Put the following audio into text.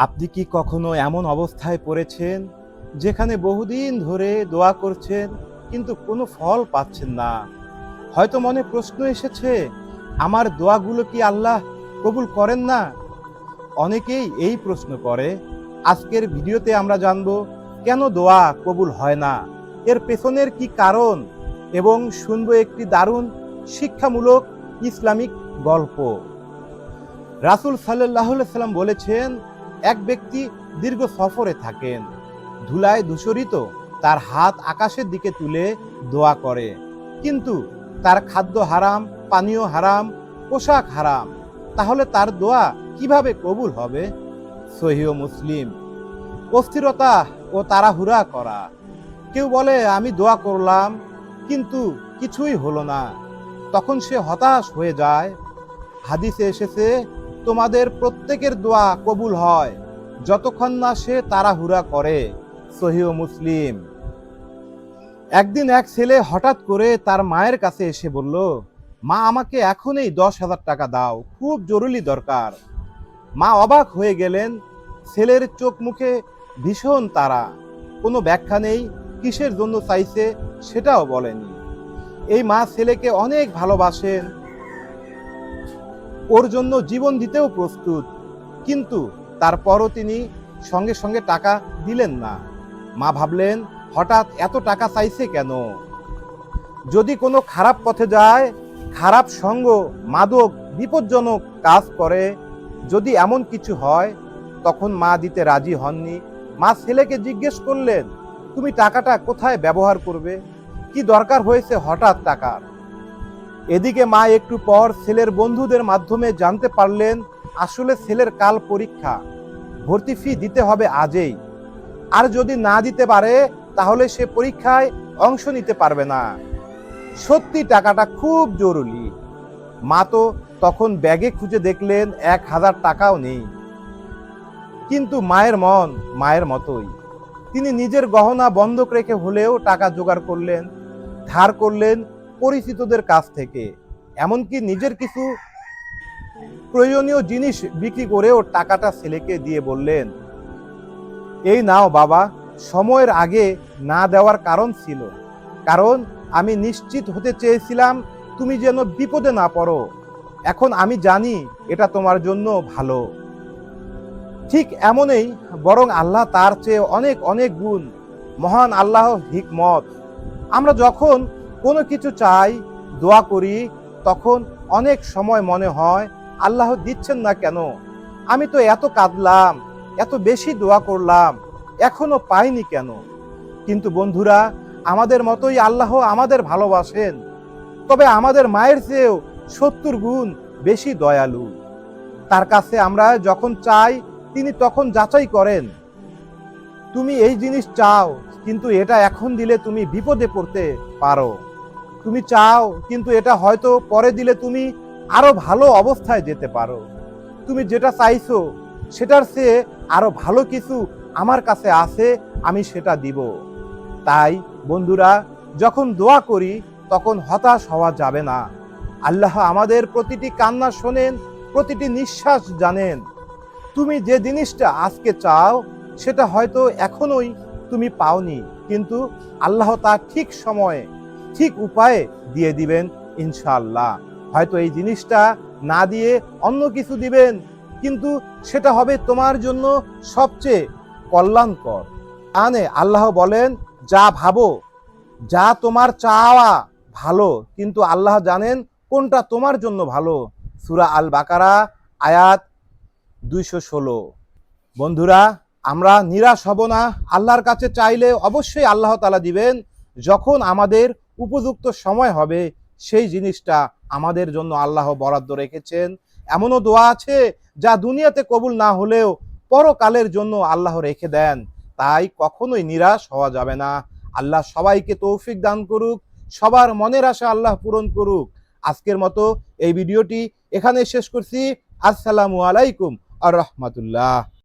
আপনি কি কখনো এমন অবস্থায় পড়েছেন যেখানে বহুদিন ধরে দোয়া করছেন কিন্তু কোনো ফল পাচ্ছেন না? হয়তো মনে প্রশ্ন এসেছে, আমার দোয়াগুলো কি আল্লাহ কবুল করেন না? অনেকেই এই প্রশ্ন করে। আজকের ভিডিওতে আমরা জানব কেন দোয়া কবুল হয় না, এর পেছনের কি কারণ, এবং শুনবো একটি দারুণ শিক্ষামূলক ইসলামিক গল্প। রাসূল সাল্লাল্লাহু আলাইহি সাল্লাম বলেছেন, এক ব্যক্তি দীর্ঘ সফরে থাকেন, ধুলায় ধূসরিত তার হাত আকাশের দিকে তুলে দোয়া করে, কিন্তু তার খাদ্য হারাম, পানীয় হারাম, পোশাক হারাম। তাহলে তার দোয়া কিভাবে কবুল হবে? সহিহ মুসলিম। অস্থিরতা ও তাড়াহুড়া করা। কেউ বলে, আমি দোয়া করলাম কিন্তু কিছুই হলো না। তখন সে হতাশ হয়ে যায়। হাদিসে এসেছে, তোমাদের প্রত্যেকের দোয়া কবুল হয় যতক্ষণ না সে তাড়াহুড়া করে। সহিহ মুসলিম। একদিন এক ছেলে হঠাৎ করে তার মায়ের কাছে এসে বলল, মা, আমাকে এখনই 10,000 টাকা দাও, খুব জরুরি দরকার। মা অবাক হয়ে গেলেন। ছেলের চোখ মুখে ভীষণ তাড়া। কোনো ব্যাখ্যা নেই, কিসের জন্য চাইছে সেটাও বলেনি। এই মা ছেলেকে অনেক ভালোবাসেন, ওর জন্য জীবন দিতেও প্রস্তুত, কিন্তু তারপরও তিনি সঙ্গে সঙ্গে টাকা দিলেন না। মা ভাবলেন, হঠাৎ এত টাকা চাইছে কেন? যদি কোনো খারাপ পথে যায়, খারাপ সঙ্গ, মাদক, বিপজ্জনক কাজ করে, যদি এমন কিছু হয়, তখন মা দিতে রাজি হননি। মা ছেলেকে জিজ্ঞেস করলেন, তুমি টাকাটা কোথায় ব্যবহার করবে? কি দরকার হয়েছে হঠাৎ টাকার? এদিকে মা একটু পর ছেলের বন্ধুদের মাধ্যমে জানতে পারলেন, আসলে ছেলের কাল পরীক্ষা, ভর্তি ফি দিতে হবে আজই। আর যদি না দিতে পারে তাহলে সে পরীক্ষায় অংশ নিতে পারবে না। সত্যি টাকাটা খুব জরুরি। মা তো তখন ব্যাগে খুঁজে দেখলেন 1,000 টাকাও নেই। কিন্তু মায়ের মন মায়ের মতোই। তিনি নিজের গহনা বন্ধক রেখে হলেও টাকা জোগাড় করলেন, ধার করলেন পরিচিতদের কাছ থেকে, এমনকি নিজের কিছু প্রয়োজনীয় জিনিস বিক্রি করেও টাকাটা ছেলেকে দিয়ে বললেন, এই নাও বাবা। সময়ের আগে না দেওয়ার কারণ ছিল, কারণ আমি নিশ্চিত হতে চেয়েছিলাম তুমি যেন বিপদে না পড়ো। এখন আমি জানি এটা তোমার জন্য ভালো। ঠিক এমনই, বরং আল্লাহ তার চেয়ে অনেক অনেক গুণ মহান। আল্লাহ হিকমত। আমরা যখন কোনো কিছু চাই, দোয়া করি, তখন অনেক সময় মনে হয়, আল্লাহ দিচ্ছেন না কেন? আমি তো এত কাঁদলাম, এত বেশি দোয়া করলাম, এখনো পাইনি কেন? কিন্তু বন্ধুরা, আমাদের মতোই আল্লাহ আমাদের ভালোবাসেন, তবে আমাদের মায়ের চেয়েও 70 গুণ বেশি দয়ালু। তার কাছে আমরা যখন চাই, তিনি তখন যাচাই করেন, তুমি এই জিনিস চাও, কিন্তু এটা এখন দিলে তুমি বিপদে পড়তে পারো। তুমি চাও, কিন্তু এটা হয়তো পরে দিলে তুমি আরো ভালো অবস্থায় যেতে পারো। তুমি যেটা চাইছো সেটার চেয়ে আরো ভালো কিছু আমার কাছে আছে, আমি সেটা দিব। তাই বন্ধুরা, যখন দোয়া করি তখন হতাশ হওয়া যাবে না। আল্লাহ আমাদের প্রতিটি কান্না শোনেন, প্রতিটি নিঃশ্বাস জানেন। তুমি যে জিনিসটা আজকে চাও সেটা হয়তো এখনোই তুমি পাওনি, কিন্তু আল্লাহ তার ঠিক সময়ে, ঠিক উপায়ে দিয়ে দিবেন ইনশাআল্লাহ। হয়তো এই জিনিসটা না দিয়ে অন্য কিছু দিবেন, কিন্তু সেটা হবে তোমার জন্য সবচেয়ে কল্যাণকর। আনে আল্লাহ বলেন, যা ভাবো, যা তোমার চাওয়া ভালো, কিন্তু আল্লাহ জানেন কোনটা তোমার জন্য ভালো। সূরা আল বাকারা, আয়াত 216। বন্ধুরা, আমরা নিরাশ হব না। আল্লাহর কাছে চাইলে অবশ্যই আল্লাহ তাআলা দিবেন। যখন আমাদের উপযুক্ত সময় হবে, সেই জিনিসটা আমাদের জন্য আল্লাহ বরাদ্দ রেখেছেন। এমনও দোয়া আছে যা দুনিয়াতে কবুল না হলেও পরকালের জন্য আল্লাহ রেখে দেন। তাই কখনোই নিরাশ হওয়া যাবে না। আল্লাহ সবাইকে তৌফিক দান করুক, সবার মনের আশা আল্লাহ পূরণ করুক। আজকের মতো এই ভিডিওটি এখানে শেষ করছি। আসসালামু আলাইকুম আর রহমাতুল্লাহ।